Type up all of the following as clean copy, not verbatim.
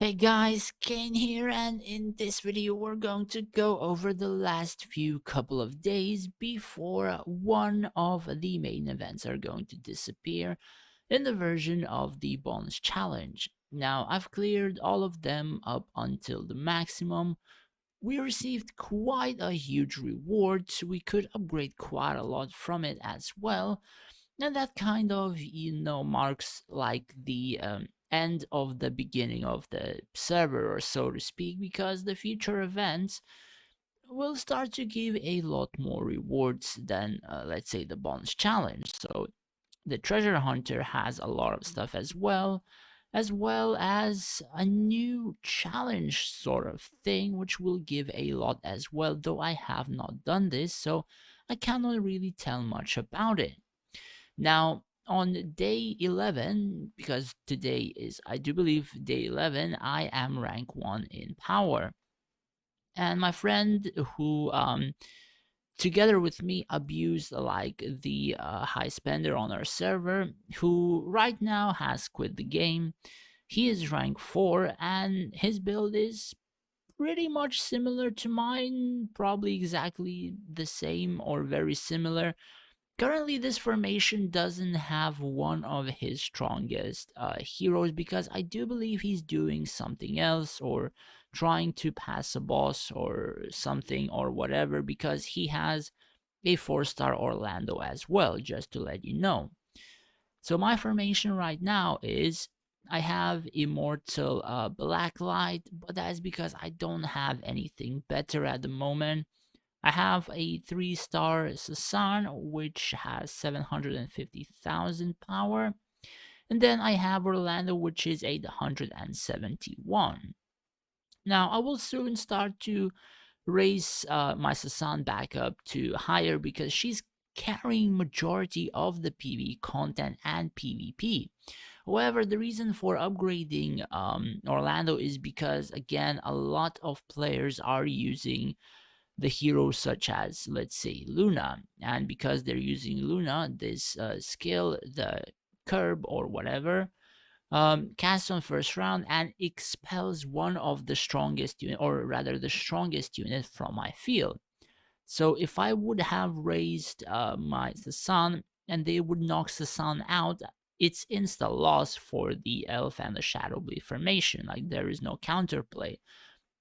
Hey guys, Kane here, and in this video we're going to go over the last few couple of days before one of the main events are going to disappear in the version of the bonus challenge. Now, I've cleared all of them up until the maximum. We received quite a huge reward, so we could upgrade quite a lot from it as well, and that kind of marks like the end of the beginning of the server, or so to speak, because the future events will start to give a lot more rewards than let's say the bonus challenge. So the treasure hunter has a lot of stuff as well as a new challenge sort of thing which will give a lot as well, though I have not done this, so I cannot really tell much about it. Now, on day 11, because today is, I do believe, day 11, I am rank 1 in power. And my friend who, together with me, abused like the high spender on our server, who right now has quit the game, he is rank 4, and his build is pretty much similar to mine, probably exactly the same or very similar. Currently, this formation doesn't have one of his strongest heroes, because I do believe he's doing something else or trying to pass a boss or something or whatever, because he has a 4-star Orlando as well, just to let you know. So my formation right now is I have Immortal Blacklight, but that's because I don't have anything better at the moment. I have a 3-star Sasan, which has 750,000 power. And then I have Orlando, which is 871. Now, I will soon start to raise my Sasan back up to higher, because she's carrying majority of the PvE content and PvP. However, the reason for upgrading Orlando is because, again, a lot of players are using the heroes such as, let's say, Luna. And because they're using Luna, this skill, the curb or whatever, casts on first round and expels one of the strongest unit, or rather the strongest unit from my field. So if I would have raised my Sasan and they would knock Sasan out, it's insta loss for the Elf and the Shadow Blade formation. Like, there is no counterplay.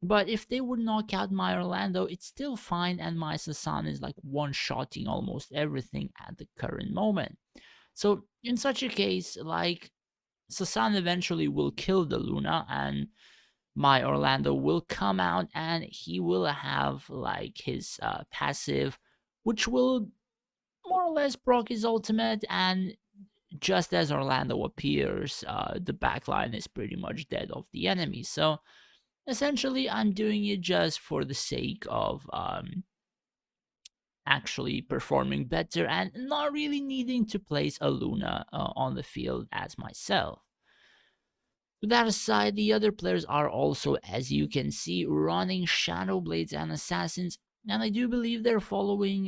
But if they would knock out my Orlando, it's still fine, and my Sasan is like one-shotting almost everything at the current moment. So in such a case, like, Sasan eventually will kill the Luna, and my Orlando will come out, and he will have like his passive, which will more or less proc his ultimate, and just as Orlando appears, the backline is pretty much dead of the enemy. So essentially, I'm doing it just for the sake of actually performing better and not really needing to place a Luna on the field as myself. With that aside, the other players are also, as you can see, running Shadow Blades and Assassins, and I do believe they're following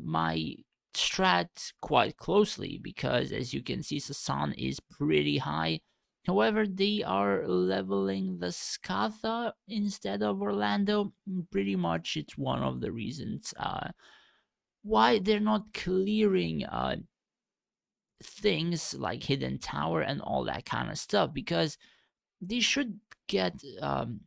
my strat quite closely, because as you can see, Sasan is pretty high. However, they are leveling the Skatha instead of Orlando. Pretty much, it's one of the reasons why they're not clearing things like Hidden Tower and all that kind of stuff, they should get um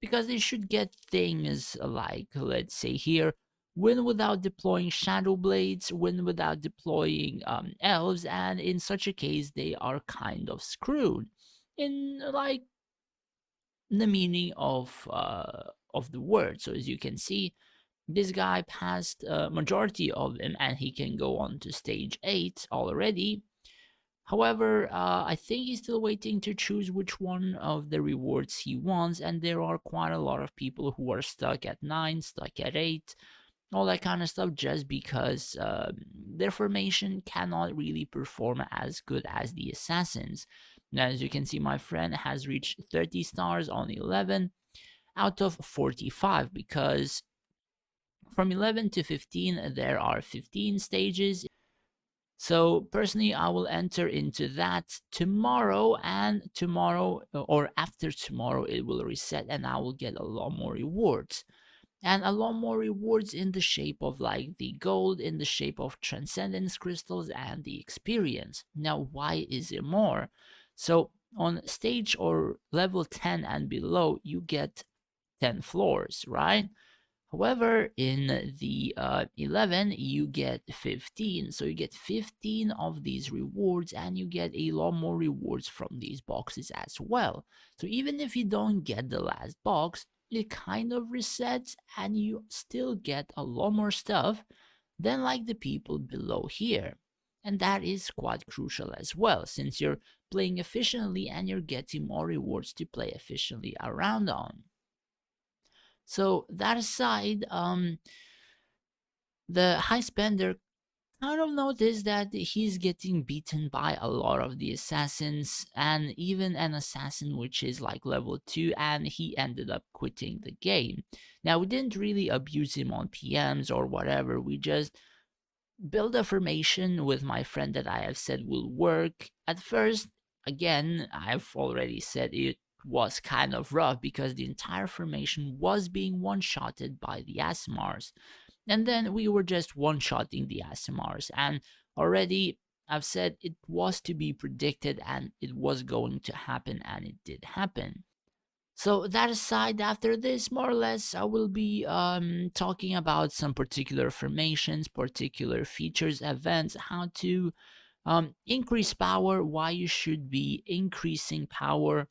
because they should get things like, let's say here, win without deploying shadow blades, win without deploying elves, and in such a case they are kind of screwed in like the meaning of the word. So as you can see, this guy passed a majority of them, and he can go on to stage 8 already. However, I think he's still waiting to choose which one of the rewards he wants, and there are quite a lot of people who are stuck at 9, stuck at 8, all that kind of stuff, just because their formation cannot really perform as good as the Assassins. Now, as you can see, my friend has reached 30 stars on 11 out of 45, because from 11 to 15, there are 15 stages. So personally, I will enter into that tomorrow, and tomorrow or after tomorrow, it will reset and I will get a lot more rewards. And a lot more rewards in the shape of like the gold, in the shape of transcendence crystals and the experience. Now, why is it more? So on stage or level 10 and below, you get 10 floors, right? However, in the 11, you get 15. So you get 15 of these rewards, and you get a lot more rewards from these boxes as well. So even if you don't get the last box, it kind of resets and you still get a lot more stuff than like the people below here. And that is quite crucial as well, since you're playing efficiently and you're getting more rewards to play efficiently around on. So that aside, the high spender kind of noticed that he's getting beaten by a lot of the assassins, and even an assassin which is like level 2, and he ended up quitting the game. Now, we didn't really abuse him on PMs or whatever, we just build a formation with my friend that I have said will work. At first, again, I've already said it was kind of rough because the entire formation was being one-shotted by the Asimars. And then we were just one-shotting the Asimars. And already I've said it was to be predicted and it was going to happen, and it did happen. So that aside, after this, more or less, I will be talking about some particular formations, particular features, events, how to increase power, why you should be increasing power,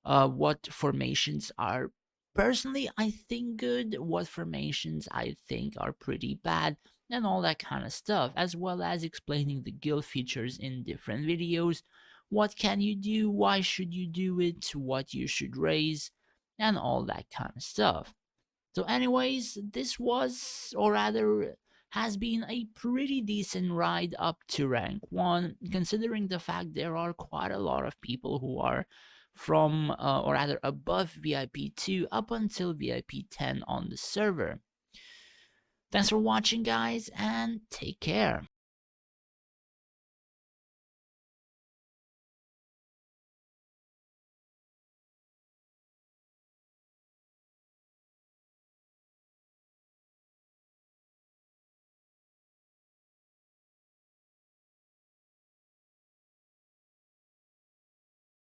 what formations are personally I think good, what formations I think are pretty bad, and all that kind of stuff, as well as explaining the guild features in different videos. What can you do? Why should you do it? What you should raise? And all that kind of stuff. So, anyways, this was, or rather, has been a pretty decent ride up to rank 1, considering the fact there are quite a lot of people who are from, or rather, above VIP 2 up until VIP 10 on the server. Thanks for watching, guys, and take care.